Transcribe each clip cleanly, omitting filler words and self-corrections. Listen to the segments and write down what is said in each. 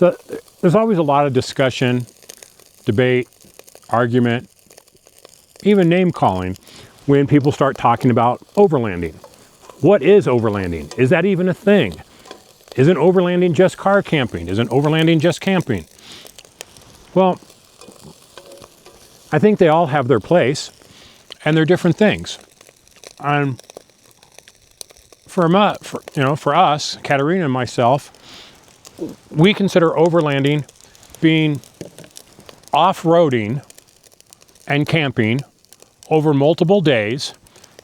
So there's always a lot of discussion, debate, argument, even name calling when people start talking about overlanding. What is overlanding? Is that even a thing? Isn't overlanding just car camping? Isn't overlanding just camping? Well, I think they all have their place, and they're different things. For us, Katerina and myself, we consider overlanding being off-roading and camping over multiple days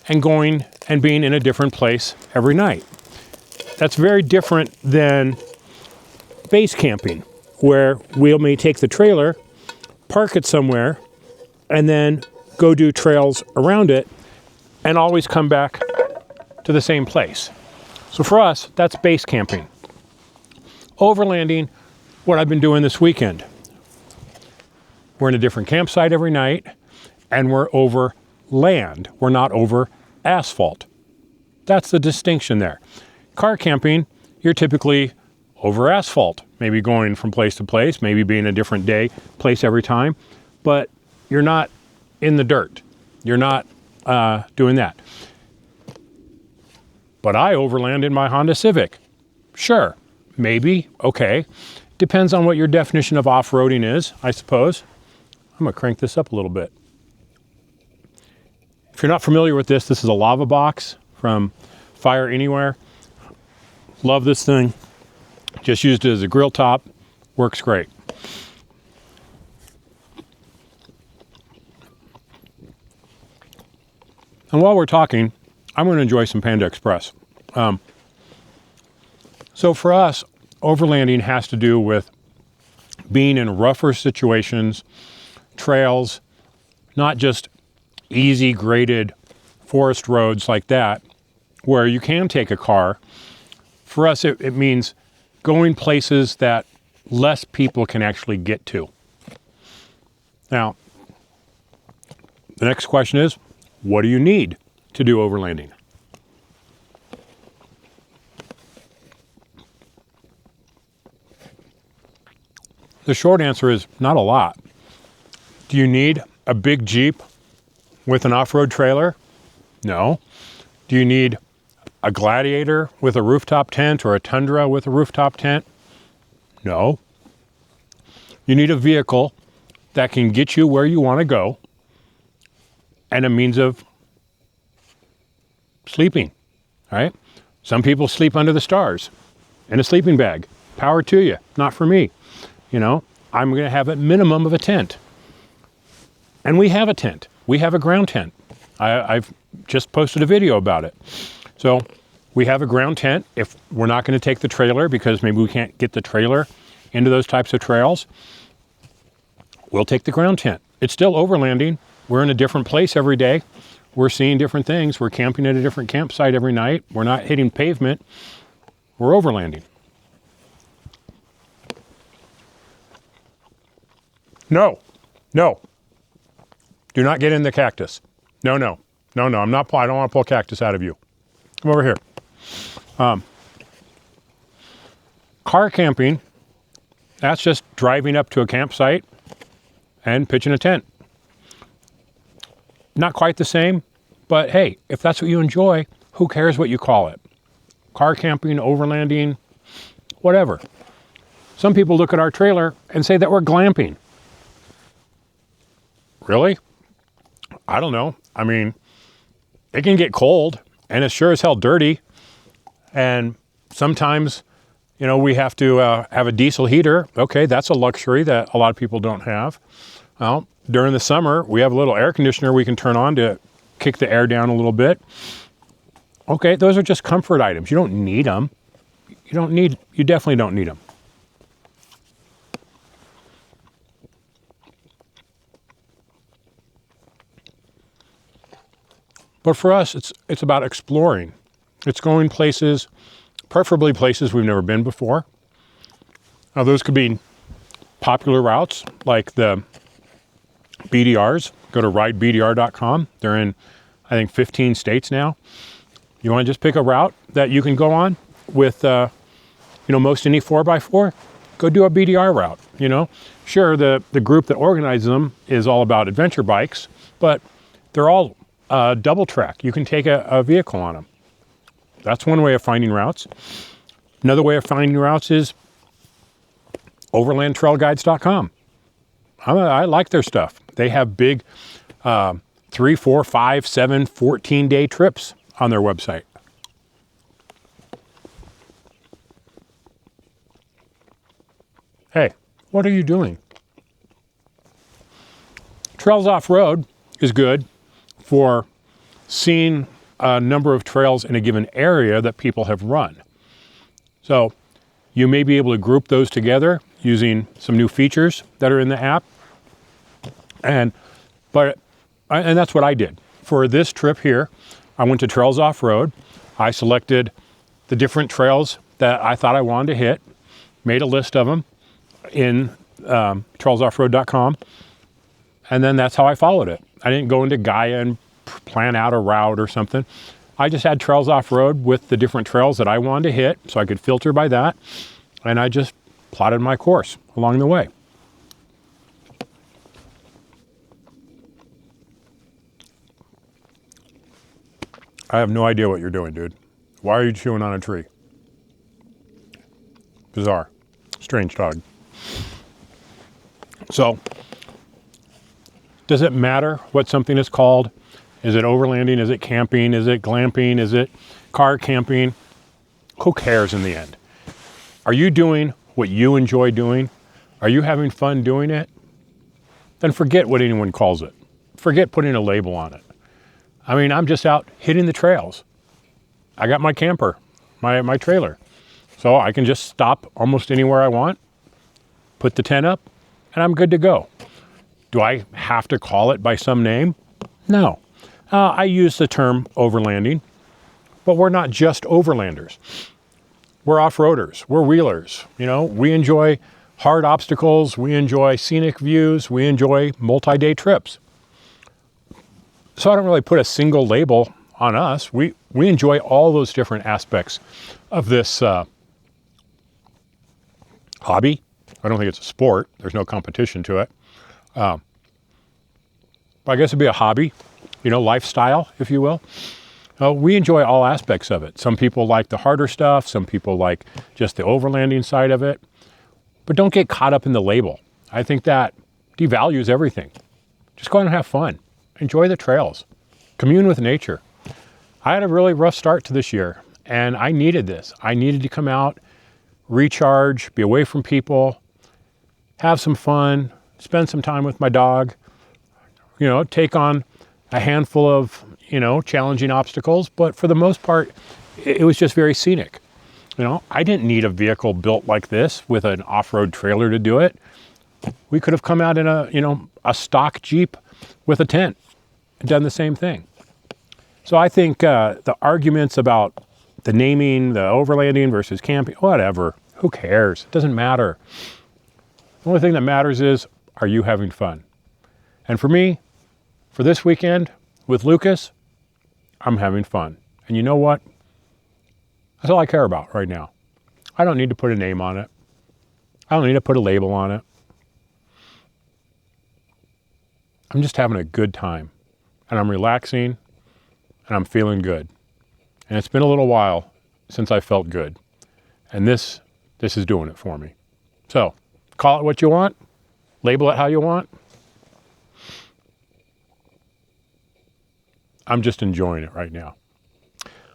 and going and being in a different place every night. That's very different than base camping, where we may take the trailer, park it somewhere, and then go do trails around it and always come back to the same place. So for us, that's base camping. Overlanding, what I've been doing this weekend. We're in a different campsite every night, and we're over land. We're not over asphalt. That's the distinction there. Car camping, you're typically over asphalt, maybe going from place to place, maybe being a different place every time, but you're not in the dirt. You're not doing that. But I overland in my Honda Civic. Sure, maybe, okay. Depends on what your definition of off-roading is, I suppose. I'm gonna crank this up a little bit. If you're not familiar with this is a lava box from Fire Anywhere. Love this thing. Just used it as a grill top. Works great. And while we're talking, I'm going to enjoy some Panda Express. So for us, overlanding has to do with being in rougher situations, trails, not just easy graded forest roads like that, where you can take a car. For us, it means going places that less people can actually get to. Now, the next question is, what do you need to do overlanding? The short answer is not a lot. Do you need a big Jeep with an off-road trailer? No. Do you need a Gladiator with a rooftop tent or a Tundra with a rooftop tent? No. You need a vehicle that can get you where you want to go and a means of sleeping, right? Some people sleep under the stars in a sleeping bag. Power to you, not for me. You know, I'm going to have a minimum of a tent. And we have a tent. We have a ground tent. I've just posted a video about it. So we have a ground tent. If we're not going to take the trailer because maybe we can't get the trailer into those types of trails, we'll take the ground tent. It's still overlanding. We're in a different place every day. We're seeing different things. We're camping at a different campsite every night. We're not hitting pavement. We're overlanding. No. Do not get in the cactus. No. I don't want to pull cactus out of you. Come over here. Car camping, that's just driving up to a campsite and pitching a tent. Not quite the same, but hey, if that's what you enjoy, who cares what you call it? Car camping, overlanding, whatever. Some people look at our trailer and say that we're glamping. Really? I don't know. I mean, it can get cold and it's sure as hell dirty. And sometimes, we have to have a diesel heater. Okay, that's a luxury that a lot of people don't have. Well, during the summer, we have a little air conditioner we can turn on to kick the air down a little bit. Okay, those are just comfort items. You don't need them. You definitely don't need them. But for us, it's about exploring. It's going places, preferably places we've never been before. Now, those could be popular routes like the BDRs. Go to ridebdr.com. They're in, I think, 15 states now. You want to just pick a route that you can go on with, most any 4x4? go do a BDR route, you know. Sure, the group that organizes them is all about adventure bikes, but they're all double track. You can take a vehicle on them. That's one way of finding routes. Another way of finding routes is overlandtrailguides.com. I like their stuff. They have big 3, 4, 5, 7, 14-day trips on their website. Hey, what are you doing? Trails Off-Road is good for seeing a number of trails in a given area that people have run. So you may be able to group those together using some new features that are in the app. And that's what I did. For this trip here, I went to Trails Off-Road. I selected the different trails that I thought I wanted to hit, made a list of them in trailsoffroad.com, and then that's how I followed it. I didn't go into Gaia and plan out a route or something. I just had Trails Off-Road with the different trails that I wanted to hit, so I could filter by that, and I just plotted my course along the way. I have no idea what you're doing, dude. Why are you chewing on a tree? Bizarre. Strange dog. So, does it matter what something is called? Is it overlanding? Is it camping? Is it glamping? Is it car camping? Who cares in the end? Are you doing what you enjoy doing? Are you having fun doing it? Then forget what anyone calls it. Forget putting a label on it. I mean, I'm just out hitting the trails. I got my camper, my trailer. So I can just stop almost anywhere I want, put the tent up, and I'm good to go. Do I have to call it by some name? No. I use the term overlanding, but we're not just overlanders. We're off-roaders, we're wheelers. You know, we enjoy hard obstacles, we enjoy scenic views, we enjoy multi-day trips. So I don't really put a single label on us. We enjoy all those different aspects of this hobby. I don't think it's a sport. There's no competition to it. But I guess it'd be a hobby, you know, lifestyle, if you will. We enjoy all aspects of it. Some people like the harder stuff. Some people like just the overlanding side of it. But don't get caught up in the label. I think that devalues everything. Just go out and have fun. Enjoy the trails. Commune with nature. I had a really rough start to this year, and I needed this. I needed to come out, recharge, be away from people, have some fun, spend some time with my dog, you know, take on a handful of, you know, challenging obstacles. But for the most part, it was just very scenic. You know, I didn't need a vehicle built like this with an off-road trailer to do it. We could have come out in a stock Jeep with a tent and done the same thing. So I think the arguments about the naming, the overlanding versus camping, whatever, who cares? It doesn't matter. The only thing that matters is, are you having fun? And for me, for this weekend with Lucas, I'm having fun. And you know what? That's all I care about right now. I don't need to put a name on it. I don't need to put a label on it. I'm just having a good time, and I'm relaxing, and I'm feeling good. And it's been a little while since I felt good, and this is doing it for me. So, call it what you want, label it how you want. I'm just enjoying it right now.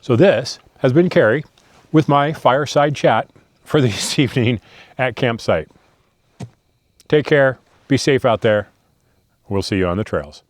So this has been Carrie with my fireside chat for this evening at campsite. Take care, be safe out there. We'll see you on the trails.